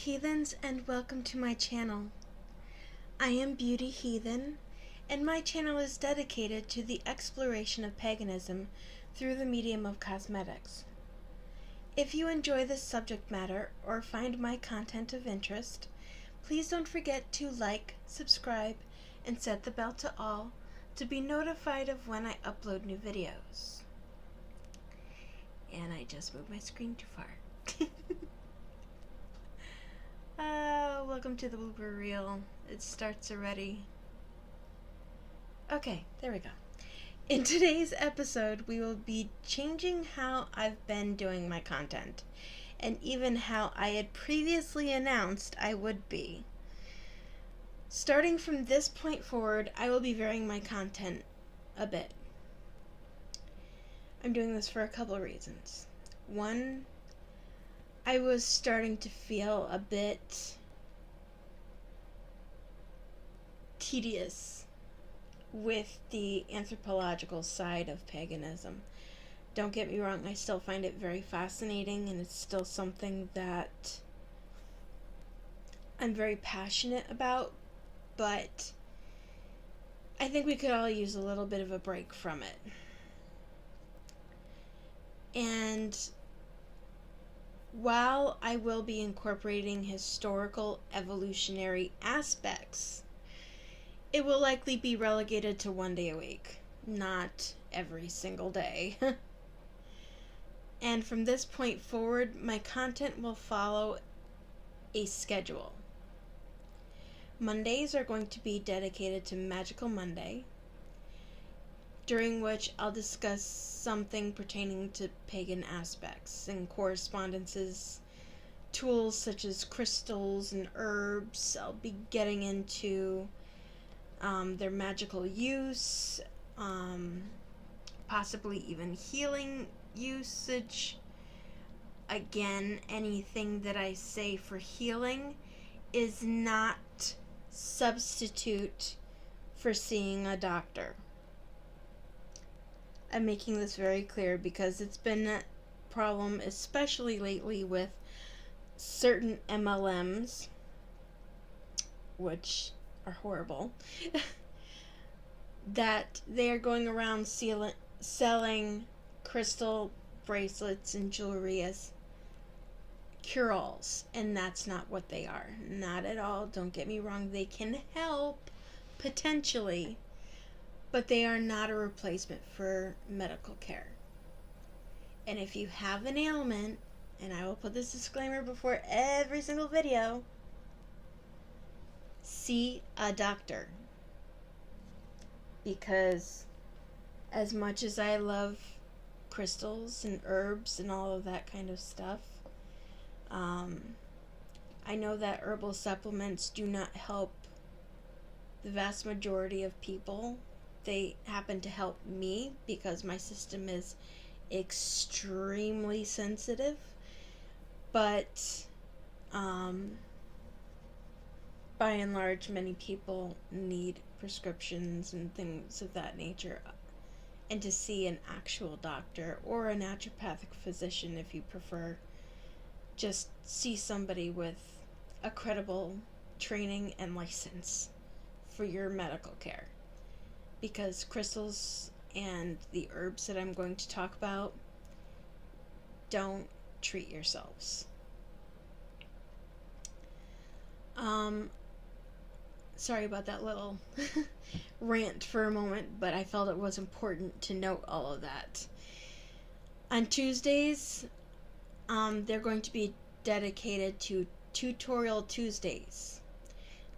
heathens, and welcome to my channel. I am Beauty Heathen, and my channel is dedicated to the exploration of paganism through the medium of cosmetics. If you enjoy this subject matter or find my content of interest, please don't forget to like, subscribe, and set the bell to all to be notified of when I upload new videos. And I just moved my screen too far. Welcome to the blooper reel. It starts already. Okay, there we go. In today's episode, we will be changing how I've been doing my content, and even how I had previously announced I would be. Starting from this point forward, I will be varying my content a bit. I'm doing this for a couple reasons. One, I was starting to feel a bit tedious with the anthropological side of paganism. Don't get me wrong, I still find it very fascinating, and it's still something that I'm very passionate about, but I think we could all use a little bit of a break from it. And while I will be incorporating historical evolutionary aspects, it will likely be relegated to one day a week, not every single day. And from this point forward, my content will follow a schedule. Mondays are going to be dedicated to Magical Monday, during which I'll discuss something pertaining to pagan aspects and correspondences, tools such as crystals and herbs. I'll be getting into their magical use, possibly even healing usage. Again, anything that I say for healing is not substitute for seeing a doctor. I'm making this very clear because it's been a problem, especially lately, with certain MLMs, which are horrible, that they are going around selling crystal bracelets and jewelry as cure-alls, and that's not what they are. Not at all. Don't get me wrong, they can help, potentially, but they are not a replacement for medical care. And if you have an ailment, and I will put this disclaimer before every single video, see a doctor. Because as much as I love crystals and herbs and all of that kind of stuff, I know that herbal supplements do not help the vast majority of people. They happen to help me because my system is extremely sensitive, but by and large, many people need prescriptions and things of that nature, and to see an actual doctor or a naturopathic physician, if you prefer. Just see somebody with a credible training and license for your medical care, because crystals and the herbs that I'm going to talk about, don't treat yourselves. Sorry about that little rant for a moment, but I felt it was important to note all of that. On Tuesdays, they're going to be dedicated to Tutorial Tuesdays,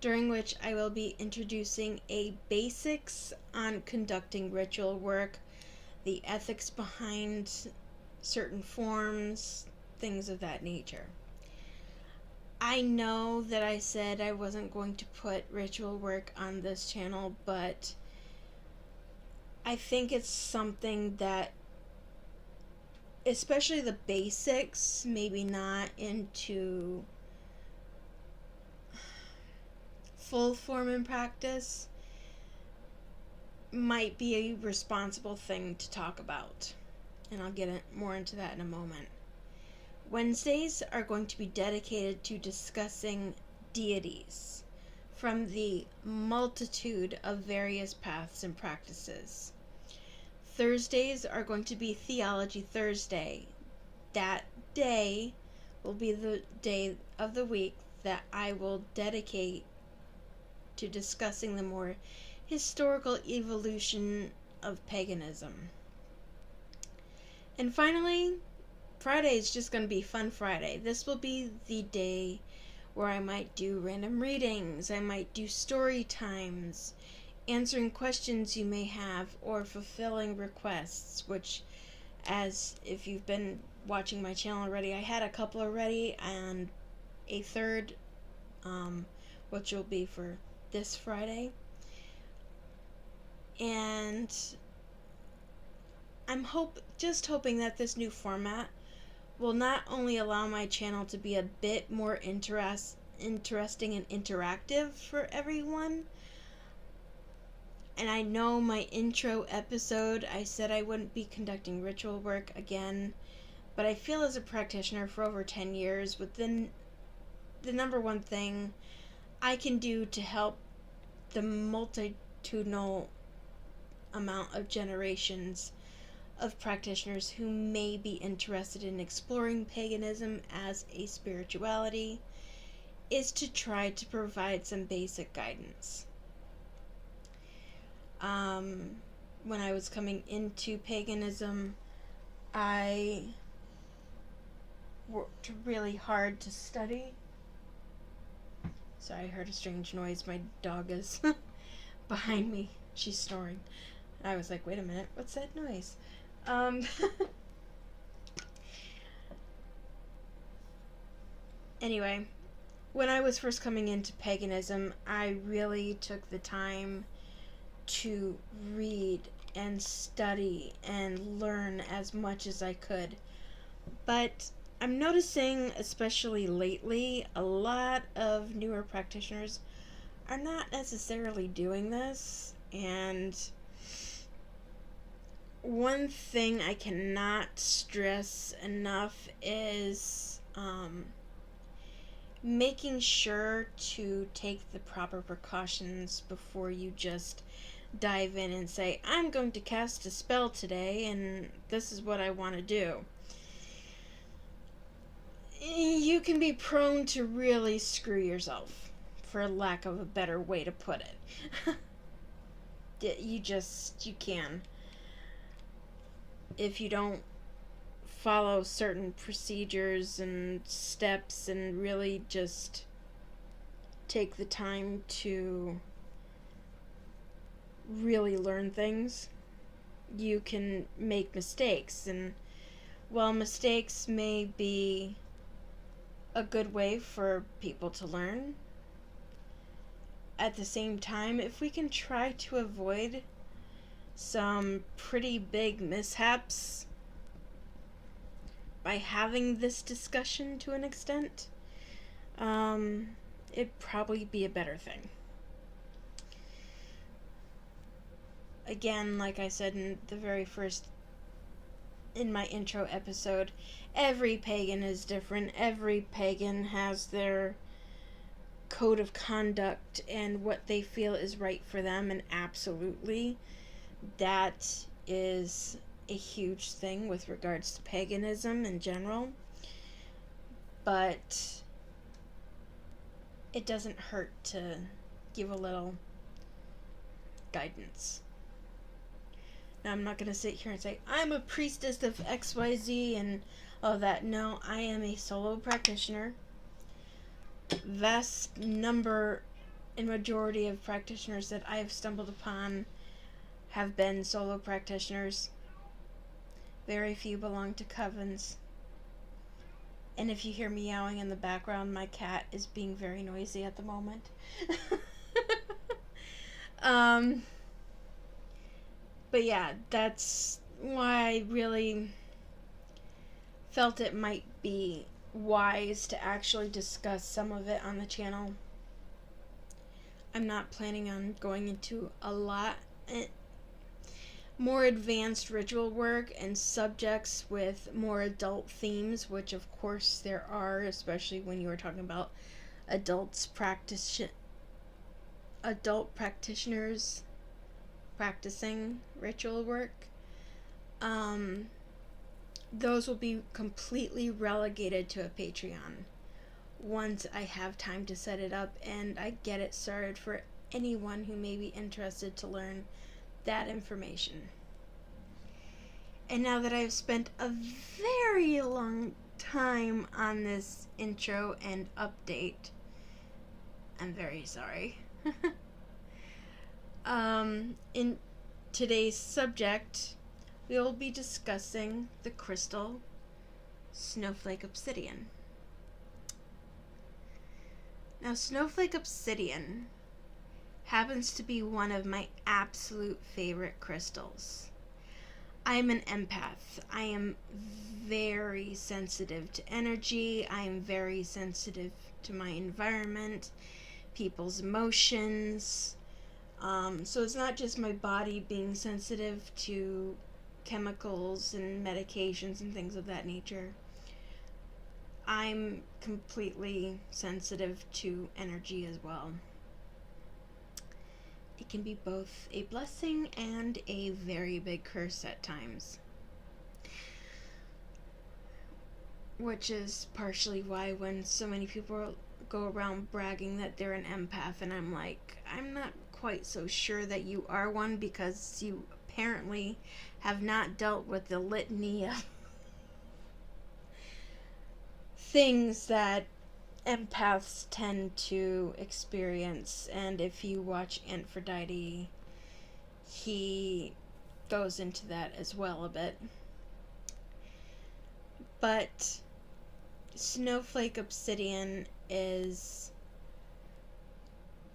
during which I will be introducing a basics on conducting ritual work, the ethics behind certain forms, things of that nature. I know that I said I wasn't going to put ritual work on this channel, but I think it's something that, especially the basics, maybe not into full form and practice, might be a responsible thing to talk about. And I'll get more into that in a moment. Wednesdays are going to be dedicated to discussing deities from the multitude of various paths and practices. Thursdays are going to be Theology Thursday. That day will be the day of the week that I will dedicate to discussing the more historical evolution of paganism. And finally, Friday is just going to be Fun Friday. This will be the day where I might do random readings, I might do story times, answering questions you may have, or fulfilling requests, which, as if you've been watching my channel already, I had a couple already, and a third, which will be for this Friday. And I'm just hoping that this new format will not only allow my channel to be a bit more interesting and interactive for everyone. And I know my intro episode, I said I wouldn't be conducting ritual work again, but I feel as a practitioner for over 10 years, within the number one thing I can do to help the multitudinal amount of generations of practitioners who may be interested in exploring paganism as a spirituality is to try to provide some basic guidance. When I was coming into paganism, I worked really hard to study. Sorry, I heard a strange noise. My dog is behind me. She's snoring. I was like, wait a minute, what's that noise? Anyway, when I was first coming into paganism, I really took the time to read and study and learn as much as I could. But I'm noticing, especially lately, a lot of newer practitioners are not necessarily doing this, and one thing I cannot stress enough is making sure to take the proper precautions before you just dive in and say, I'm going to cast a spell today and this is what I want to do. You can be prone to really screw yourself, for lack of a better way to put it. You can. If you don't follow certain procedures and steps and really just take the time to really learn things, you can make mistakes. And while mistakes may be a good way for people to learn, at the same time, if we can try to avoid some pretty big mishaps by having this discussion to an extent, it'd probably be a better thing. Again, like I said in my intro episode, every pagan is different. Every pagan has their code of conduct and what they feel is right for them, and absolutely, that is a huge thing with regards to paganism in general. But it doesn't hurt to give a little guidance. Now, I'm not going to sit here and say, I'm a priestess of XYZ and all that. No, I am a solo practitioner. Vast number and majority of practitioners that I have stumbled upon have been solo practitioners. Very few belong to covens. And if you hear meowing in the background, my cat is being very noisy at the moment. But yeah, that's why I really felt it might be wise to actually discuss some of it on the channel. I'm not planning on going into a lot more advanced ritual work and subjects with more adult themes, which of course there are, especially when you are talking about adult practitioners practicing ritual work. Those will be completely relegated to a Patreon once I have time to set it up and I get it started for anyone who may be interested to learn that information. And now that I've spent a very long time on this intro and update, I'm very sorry. In today's subject, we will be discussing the crystal Snowflake Obsidian. Now, Snowflake Obsidian happens to be one of my absolute favorite crystals. I'm an empath. I am very sensitive to energy. I am very sensitive to my environment, people's emotions. So it's not just my body being sensitive to chemicals and medications and things of that nature. I'm completely sensitive to energy as well. It can be both a blessing and a very big curse at times. Which is partially why when so many people go around bragging that they're an empath, and I'm like, I'm not quite so sure that you are one, because you apparently have not dealt with the litany of things that empaths tend to experience. And if you watch Aphrodite, he goes into that as well a bit. But Snowflake Obsidian is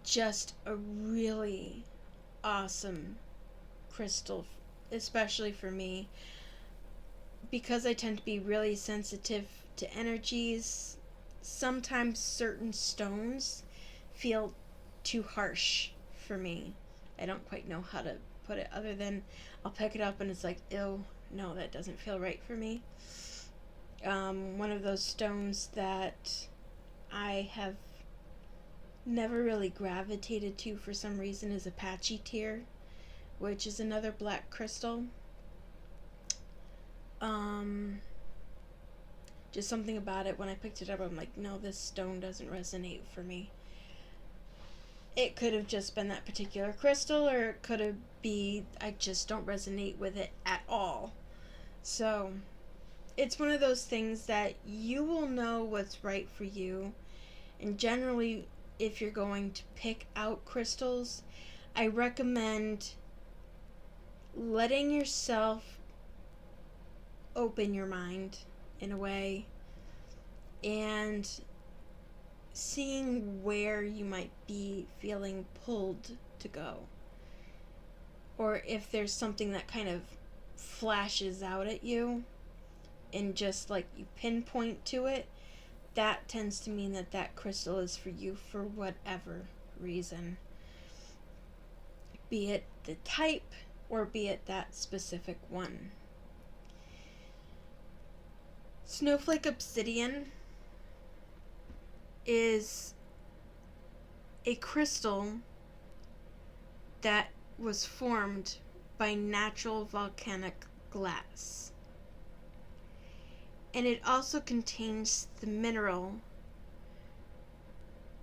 just a really awesome crystal, especially for me, because I tend to be really sensitive to energies. Sometimes certain stones feel too harsh for me. I don't quite know how to put it other than I'll pick it up and it's like, ew, no, that doesn't feel right for me. One of those stones that I have never really gravitated to for some reason is Apache Tear, which is another black crystal. Just something about it, when I picked it up, I'm like, no, this stone doesn't resonate for me. It could have just been that particular crystal, or it could have been I just don't resonate with it at all. So it's one of those things that you will know what's right for you. And generally, if you're going to pick out crystals, I recommend letting yourself open your mind in a way and seeing where you might be feeling pulled to go, or if there's something that kind of flashes out at you and just like you pinpoint to it, that tends to mean that that crystal is for you for whatever reason, be it the type or be it that specific one. Snowflake Obsidian is a crystal that was formed by natural volcanic glass. And it also contains the mineral,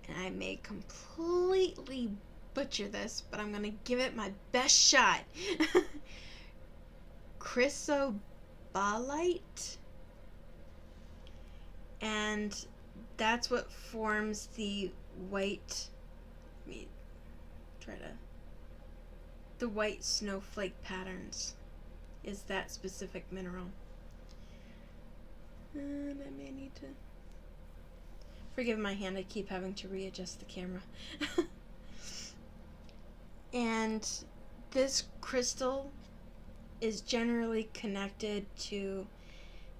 and I may completely butcher this, but I'm going to give it my best shot. Chrysobalite? And that's what forms the white, the white snowflake patterns, is that specific mineral. And I may need to forgive my hand, I keep having to readjust the camera. And this crystal is generally connected to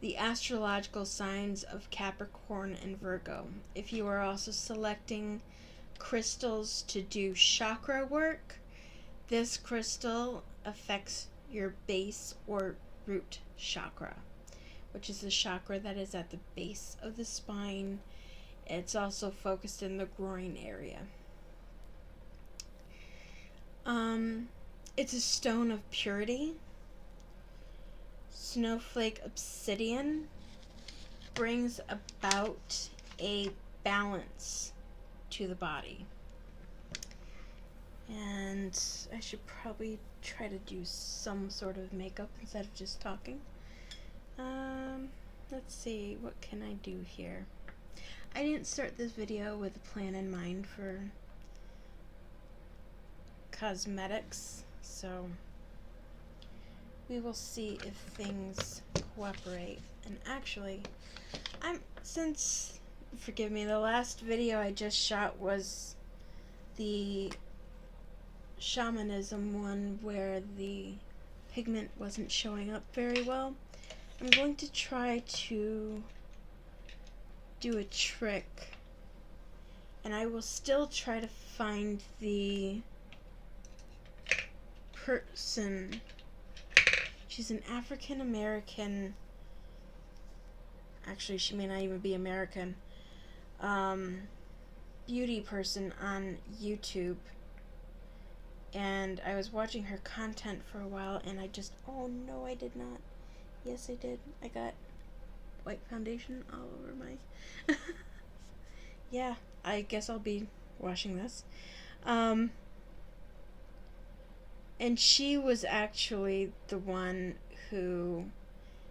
the astrological signs of Capricorn and Virgo. If you are also selecting crystals to do chakra work, this crystal affects your base or root chakra, which is the chakra that is at the base of the spine. It's also focused in the groin area. It's a stone of purity. Snowflake Obsidian brings about a balance to the body. And I should probably try to do some sort of makeup instead of just talking. Let's see, what can I do here? I didn't start this video with a plan in mind for cosmetics, so we will see if things cooperate. And actually, forgive me, the last video I just shot was the shamanism one where the pigment wasn't showing up very well. I'm going to try to do a trick, and I will still try to find the person. She's an African American, actually she may not even be American, beauty person on YouTube, and I was watching her content for a while, and oh no, I did not. Yes, I did. I got white foundation all over my yeah, I guess I'll be washing this. And she was actually the one who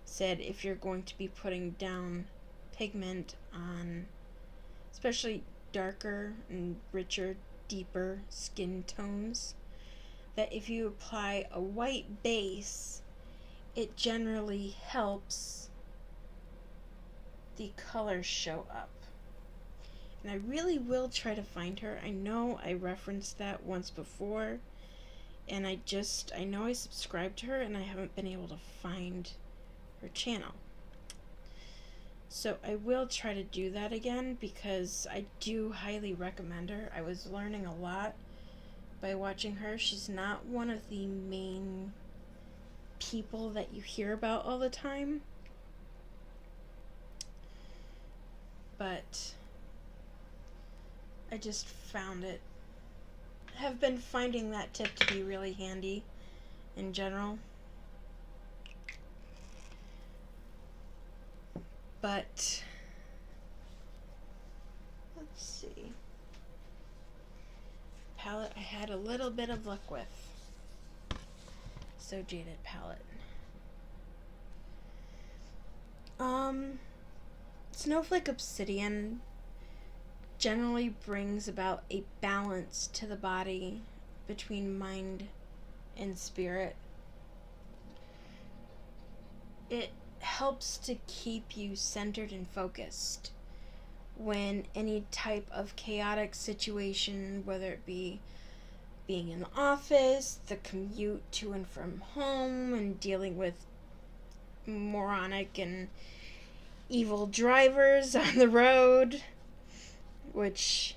said if you're going to be putting down pigment on especially darker and richer, deeper skin tones, that if you apply a white base, it generally helps the colors show up. And I really will try to find her. I know I referenced that once before, and I know I subscribed to her, and I haven't been able to find her channel. So I will try to do that again, because I do highly recommend her. I was learning a lot by watching her. She's not one of the main people that you hear about all the time, but I just have been finding that tip to be really handy in general. But let's see. Palette I had a little bit of luck with. So Jaded palette. Snowflake Obsidian generally brings about a balance to the body between mind and spirit. It helps to keep you centered and focused when any type of chaotic situation, whether it be being in the office, the commute to and from home, and dealing with moronic and evil drivers on the road, which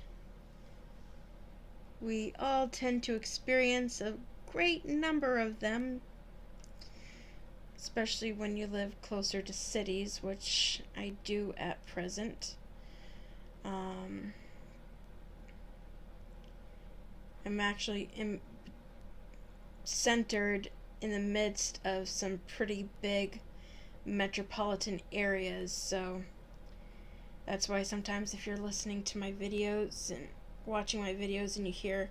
we all tend to experience a great number of them, especially when you live closer to cities, which I do at present. I'm actually centered in the midst of some pretty big metropolitan areas, so that's why sometimes if you're listening to my videos and watching my videos and you hear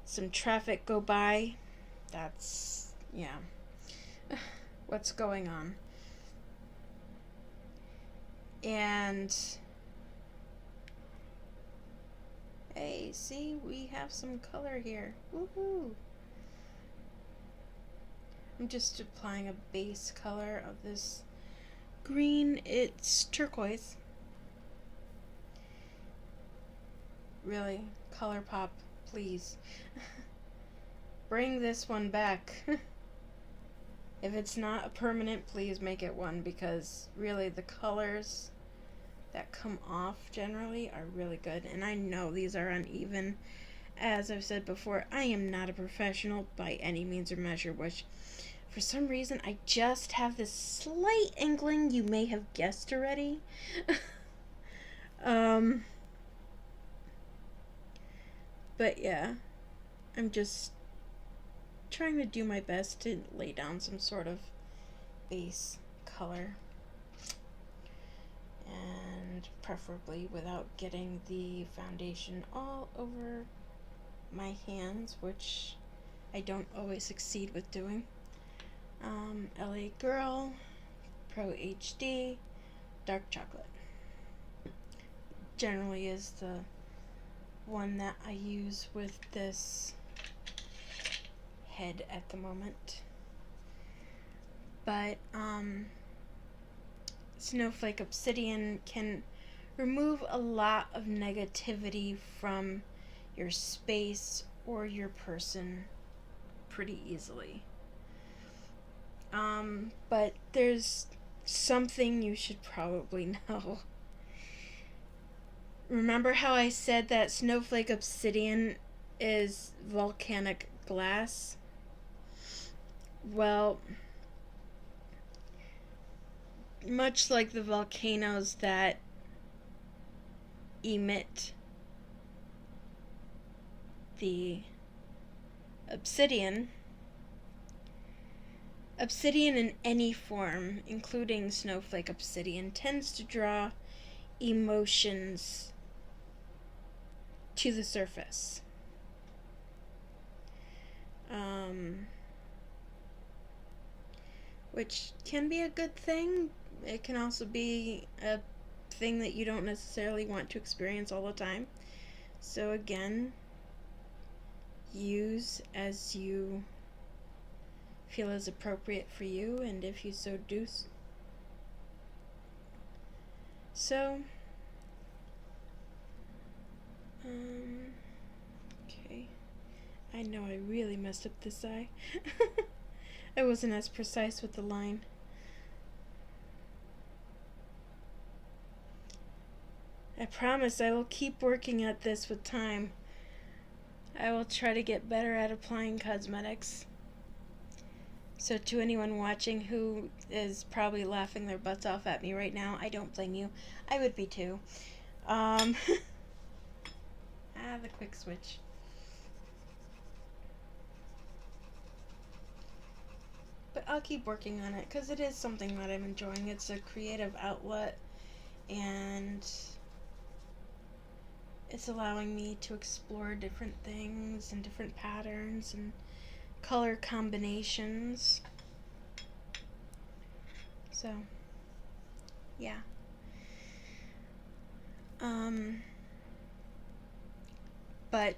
some traffic go by, that's, yeah, what's going on. And hey, see, we have some color here. Woohoo! I'm just applying a base color of this green. It's turquoise. Really, ColourPop, please. Bring this one back. If it's not a permanent, please make it one, because really the colors that come off generally are really good. And I know these are uneven. As I've said before, I am not a professional by any means or measure, which For some reason, I just have this slight inkling you may have guessed already. But yeah, I'm just trying to do my best to lay down some sort of base color. And preferably without getting the foundation all over my hands, which I don't always succeed with doing. LA Girl, Pro HD, Dark Chocolate. Generally is the one that I use with this head at the moment. But Snowflake Obsidian can remove a lot of negativity from your space or your person pretty easily. But there's something you should probably know. Remember how I said that Snowflake Obsidian is volcanic glass? Well, much like the volcanoes that emit the obsidian in any form, including Snowflake Obsidian, tends to draw emotions to the surface. Which can be a good thing. It can also be a thing that you don't necessarily want to experience all the time. So again, use as you feel is appropriate for you, and if you so do. So, okay. I know I really messed up this eye. I wasn't as precise with the line. I promise I will keep working at this with time. I will try to get better at applying cosmetics. So to anyone watching who is probably laughing their butts off at me right now, I don't blame you. I would be too. The quick switch. But I'll keep working on it because it is something that I'm enjoying. It's a creative outlet, and it's allowing me to explore different things and different patterns and color combinations. So, yeah. But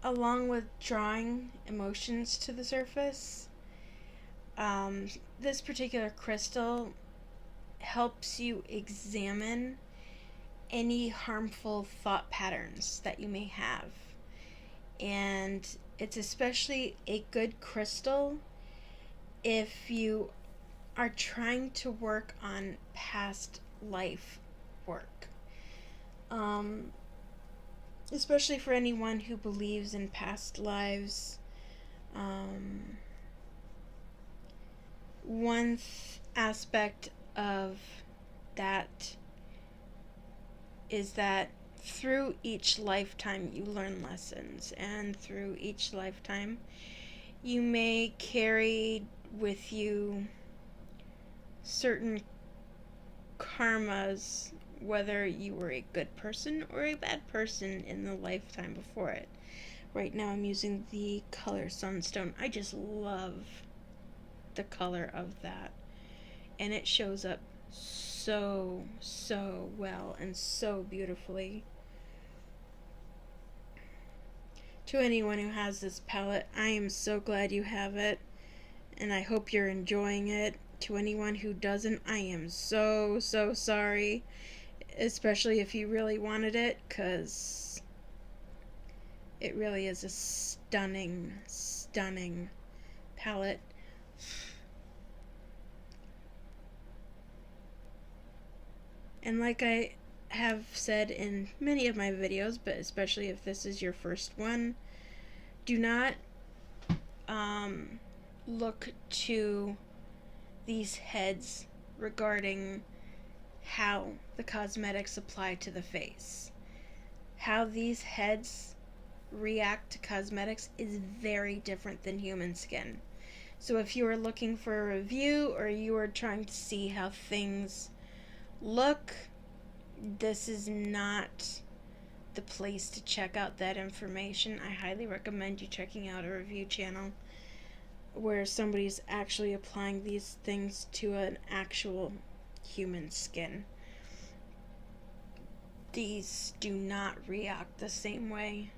along with drawing emotions to the surface, this particular crystal helps you examine any harmful thought patterns that you may have. And it's especially a good crystal if you are trying to work on past life work. Especially for anyone who believes in past lives. One aspect of that is that through each lifetime you learn lessons, and through each lifetime you may carry with you certain karmas, whether you were a good person or a bad person in the lifetime before it. Right now I'm using the color Sunstone. I just love the color of that, and it shows up so well and so beautifully. To anyone who has this palette, I am so glad you have it, and I hope you're enjoying it. To anyone who doesn't, I am so sorry, especially if you really wanted it, because it really is a stunning palette. And like I have said in many of my videos, but especially if this is your first one, do not look to these heads regarding how the cosmetics apply to the face. How these heads react to cosmetics is very different than human skin. So if you are looking for a review or you are trying to see how things look, this is not the place to check out that information. I highly recommend you checking out a review channel where somebody's actually applying these things to an actual human skin. These do not react the same way,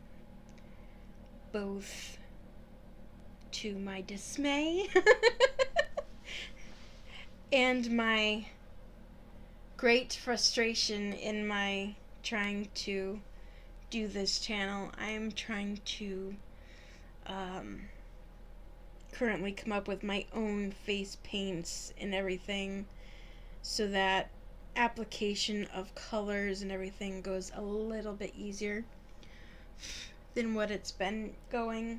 both to my dismay and my great frustration in my trying to do this channel. I am trying to currently come up with my own face paints and everything so that application of colors and everything goes a little bit easier than what it's been going,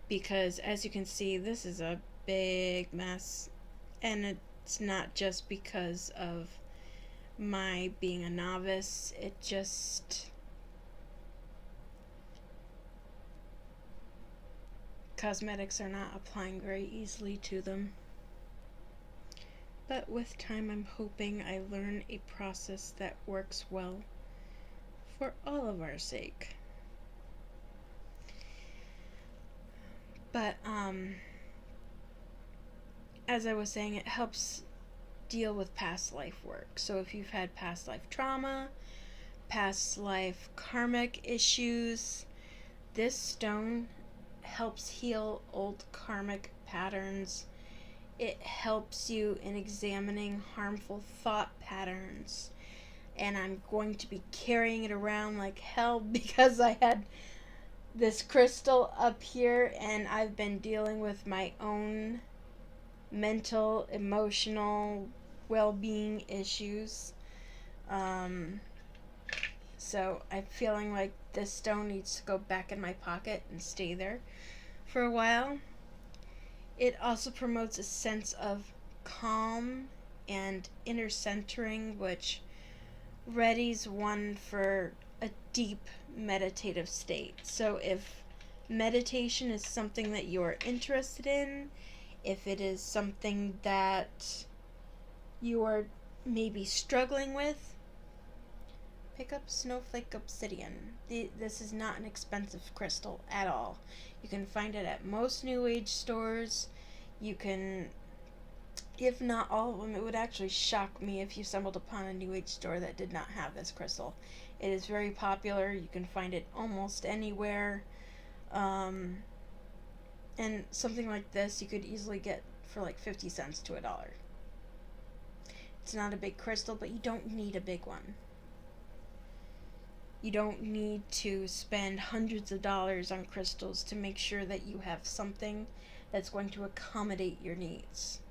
because as you can see, this is a big mess, and it's not just because of my being a novice. It just, cosmetics are not applying very easily to them. But with time, I'm hoping I learn a process that works well for all of our sake. But, as I was saying, it helps deal with past life work. So if you've had past life trauma, past life karmic issues, this stone helps heal old karmic patterns. It helps you in examining harmful thought patterns. And I'm going to be carrying it around like hell because I had this crystal up here and I've been dealing with my own mental, emotional well-being issues. So I'm feeling like this stone needs to go back in my pocket and stay there for a while. It also promotes a sense of calm and inner centering, which readies one for a deep meditative state. So if meditation is something that you are interested in, if it is something that you are maybe struggling with, pick up Snowflake Obsidian. This is not an expensive crystal at all. You can find it at most New Age stores. You can, if not all of them, it would actually shock me if you stumbled upon a New Age store that did not have this crystal. It is very popular. You can find it almost anywhere. And something like this you could easily get for like 50 cents to $1. It's not a big crystal, but you don't need a big one. You don't need to spend hundreds of dollars on crystals to make sure that you have something that's going to accommodate your needs.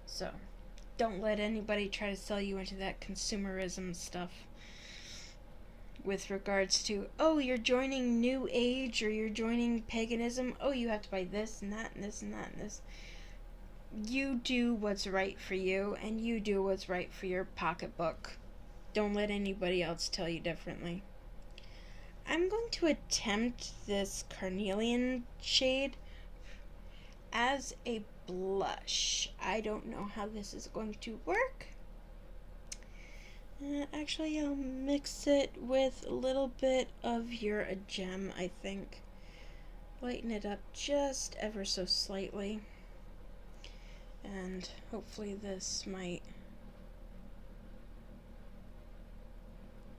So, don't let anybody try to sell you into that consumerism stuff with regards to, oh, you're joining New Age or you're joining paganism. Oh, you have to buy this and that and this and that and this. You do what's right for you, and you do what's right for your pocketbook. Don't let anybody else tell you differently. I'm going to attempt this carnelian shade as a blush. I don't know how this is going to work. Actually, I'll mix it with a little bit of your gem, I think. Lighten it up just ever so slightly. And hopefully this might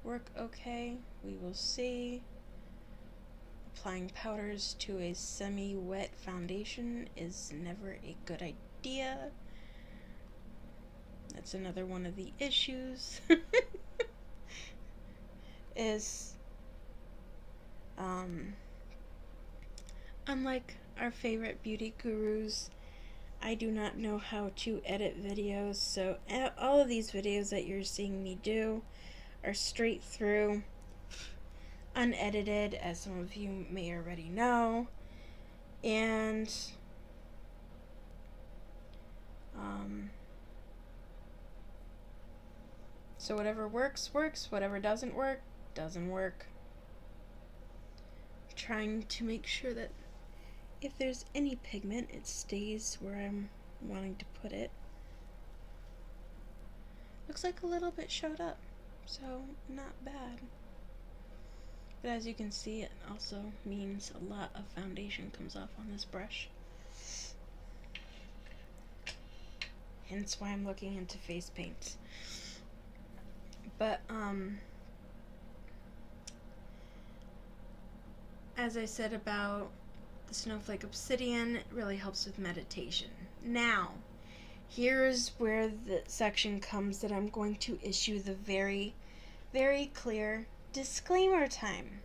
work okay. We will see. Applying powders to a semi-wet foundation is never a good idea. That's another one of the issues. Is unlike our favorite beauty gurus, I do not know how to edit videos, so all of these videos that you're seeing me do are straight through, unedited, as some of you may already know. And so whatever works, works. Whatever doesn't work, doesn't work. I'm trying to make sure that if there's any pigment, it stays where I'm wanting to put it. Looks like a little bit showed up, so not bad. But as you can see, it also means a lot of foundation comes off on this brush. Hence why I'm looking into face paints. But, as I said about the Snowflake Obsidian, it really helps with meditation. Now, here's where the section comes that I'm going to issue the very, very clear disclaimer time.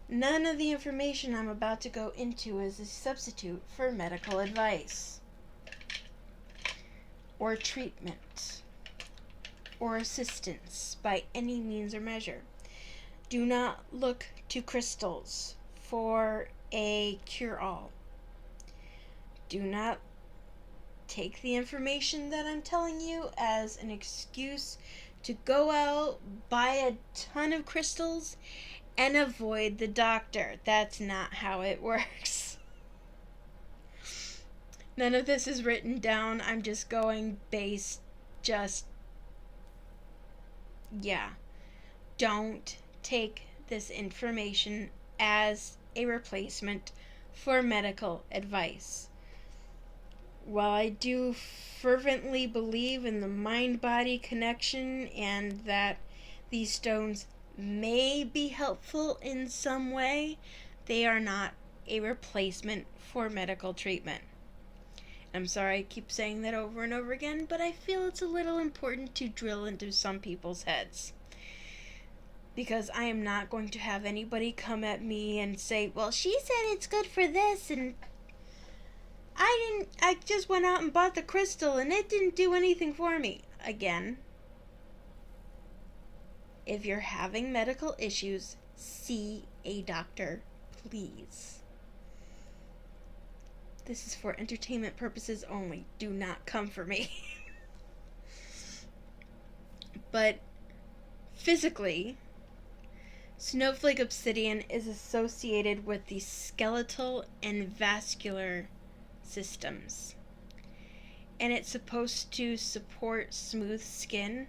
None of the information I'm about to go into is a substitute for medical advice, or treatment, or assistance by any means or measure. Do not look to crystals for a cure-all. Do not take the information that I'm telling you as an excuse to go out, buy a ton of crystals, and avoid the doctor. That's not how it works. None of this is written down. I'm just going based, Don't take this information as a replacement for medical advice. While I do fervently believe in the mind-body connection and that these stones may be helpful in some way, they are not a replacement for medical treatment. I'm sorry I keep saying that over and over again, but I feel it's a little important to drill into some people's heads. Because I am not going to have anybody come at me and say, well, she said it's good for this, and I just went out and bought the crystal and it didn't do anything for me. Again, if you're having medical issues, see a doctor, please. This is for entertainment purposes only. Do not come for me. But physically, Snowflake Obsidian is associated with the skeletal and vascular systems. And it's supposed to support smooth skin.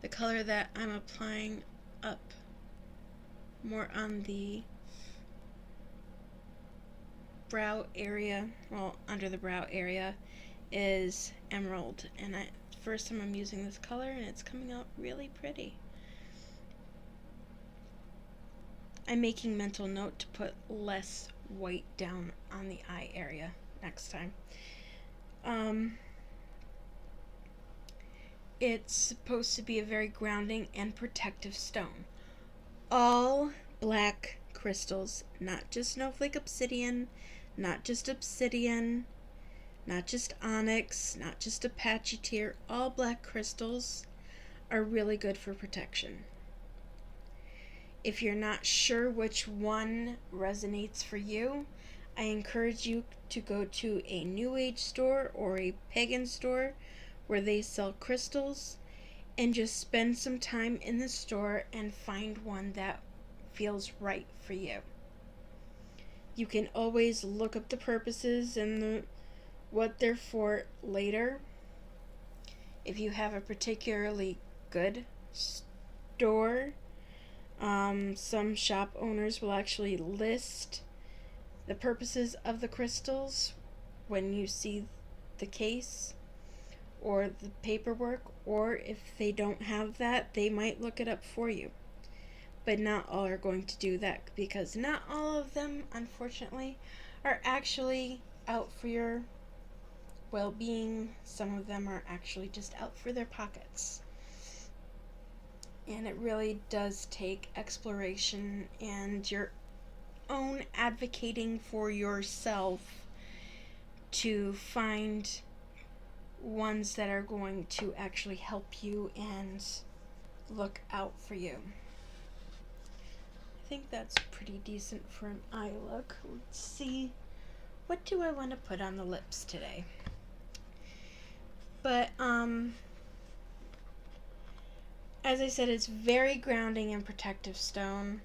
The color that I'm applying up more on the brow area, under the brow area, is emerald. And first time I'm using this color and it's coming out really pretty. I'm making mental note to put less white down on the eye area next time. It's supposed to be a very grounding and protective stone. All black crystals, not just Snowflake Obsidian, not just obsidian, not just onyx, not just Apache tear, all black crystals are really good for protection. If you're not sure which one resonates for you, I encourage you to go to a New Age store or a pagan store where they sell crystals and just spend some time in the store and find one that feels right for you. You can always look up the purposes and what they're for later. If you have a particularly good store, some shop owners will actually list the purposes of the crystals when you see the case or the paperwork, or if they don't have that, they might look it up for you. But not all are going to do that, because not all of them, unfortunately, are actually out for your well-being. Some of them are actually just out for their pockets. And it really does take exploration and your own advocating for yourself to find ones that are going to actually help you and look out for you. I think that's pretty decent for an eye look. Let's see. What do I want to put on the lips today? But, as I said, it's very grounding and protective stone.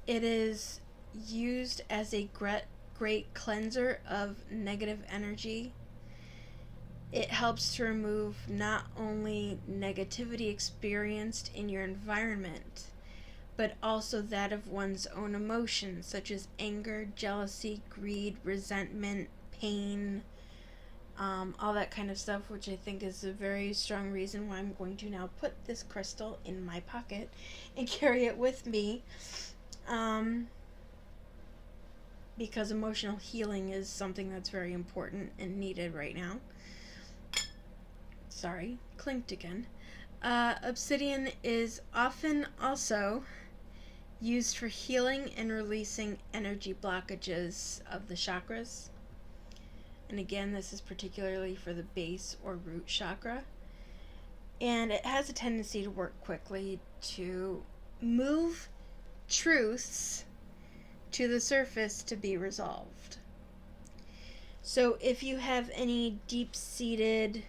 It is used as a great cleanser of negative energy. It helps to remove not only negativity experienced in your environment, but also that of one's own emotions, such as anger, jealousy, greed, resentment, pain, all that kind of stuff, which I think is a very strong reason why I'm going to now put this crystal in my pocket and carry it with me, because emotional healing is something that's very important and needed right now. Sorry, clinked again. Obsidian is often also used for healing and releasing energy blockages of the chakras. And again, this is particularly for the base or root chakra. And it has a tendency to work quickly to move truths to the surface to be resolved. So if you have any deep-seated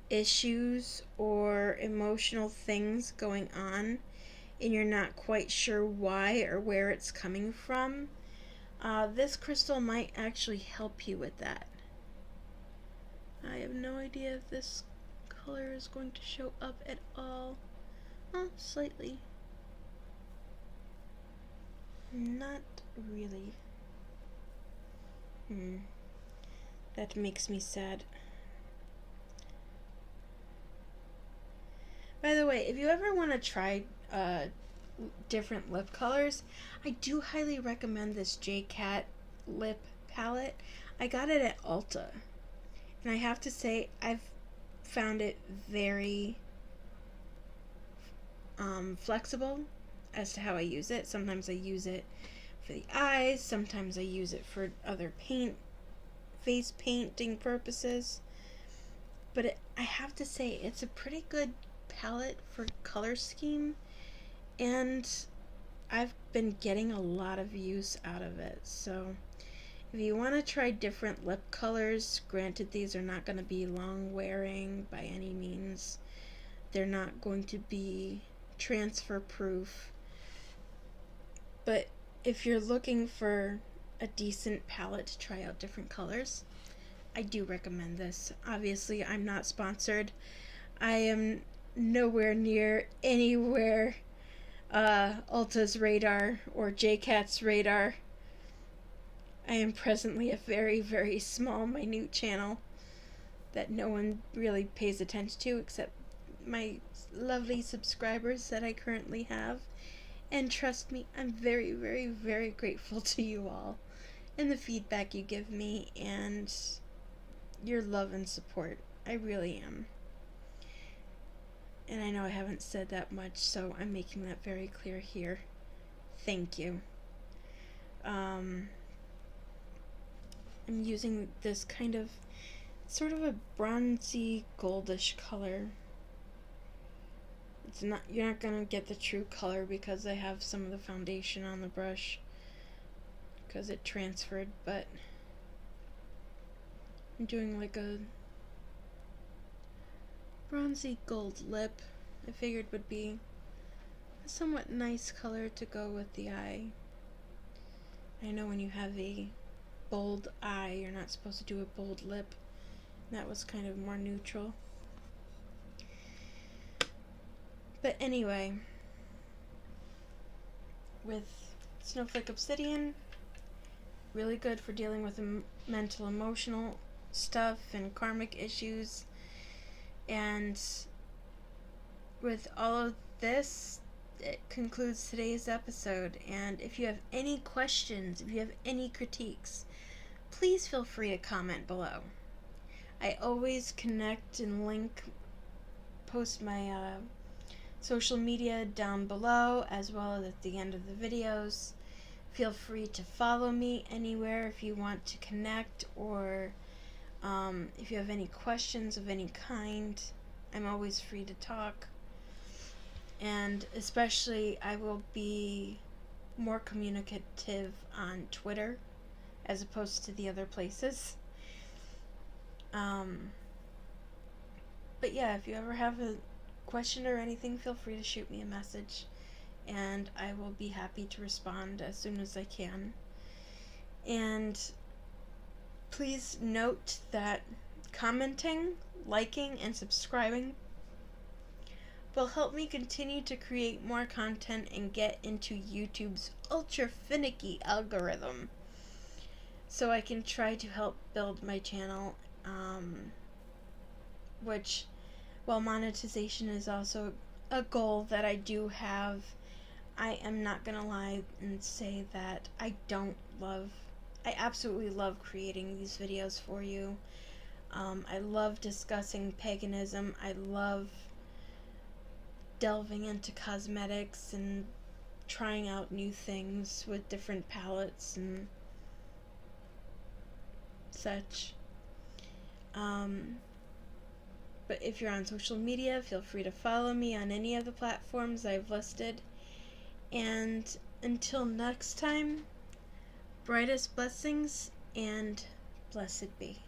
issues or emotional things going on and you're not quite sure why or where it's coming from, this crystal might actually help you with that. I have no idea if this color is going to show up at all. Oh, slightly. Not really. That makes me sad. By the way, if you ever want to try different lip colors, I do highly recommend this JCat lip palette. I got it at Ulta, and I have to say I've found it very flexible as to how I use it. Sometimes I use it for the eyes, sometimes I use it for other face painting purposes, but I have to say it's a pretty good palette for color scheme, and I've been getting a lot of use out of it. So if you want to try different lip colors, granted these are not going to be long wearing by any means, they're not going to be transfer proof, but if you're looking for a decent palette to try out different colors, I do recommend this. Obviously I'm not sponsored. I am nowhere near anywhere Ulta's radar or JCat's radar. I am presently a very, very small, minute channel that no one really pays attention to except my lovely subscribers that I currently have. And trust me, I'm very, very, very grateful to you all and the feedback you give me and your love and support. I really am. And I know I haven't said that much, so I'm making that very clear here. Thank you. I'm using this kind of sort of a bronzy goldish color. It's not, you're not gonna get the true color because I have some of the foundation on the brush because it transferred, but I'm doing like a bronzy gold lip. I figured would be a somewhat nice color to go with the eye. I know when you have a bold eye, you're not supposed to do a bold lip. That was kind of more neutral. But anyway, with Snowflake Obsidian, really good for dealing with mental, emotional stuff and karmic issues. And with all of this, it concludes today's episode. And if you have any questions, if you have any critiques, please feel free to comment below. I always connect and post my social media down below as well as at the end of the videos. Feel free to follow me anywhere if you want to connect, or if you have any questions of any kind. I'm always free to talk. And especially, I will be more communicative on Twitter as opposed to the other places. But yeah, if you ever have a question or anything, feel free to shoot me a message, and I will be happy to respond as soon as I can. And please note that commenting, liking, and subscribing will help me continue to create more content and get into YouTube's ultra finicky algorithm, so I can try to help build my channel, which, while monetization is also a goal that I do have, I am not gonna lie and say that I absolutely love creating these videos for you. I love discussing paganism. I love delving into cosmetics and trying out new things with different palettes and such. But if you're on social media, feel free to follow me on any of the platforms I've listed. And until next time, brightest blessings and blessed be.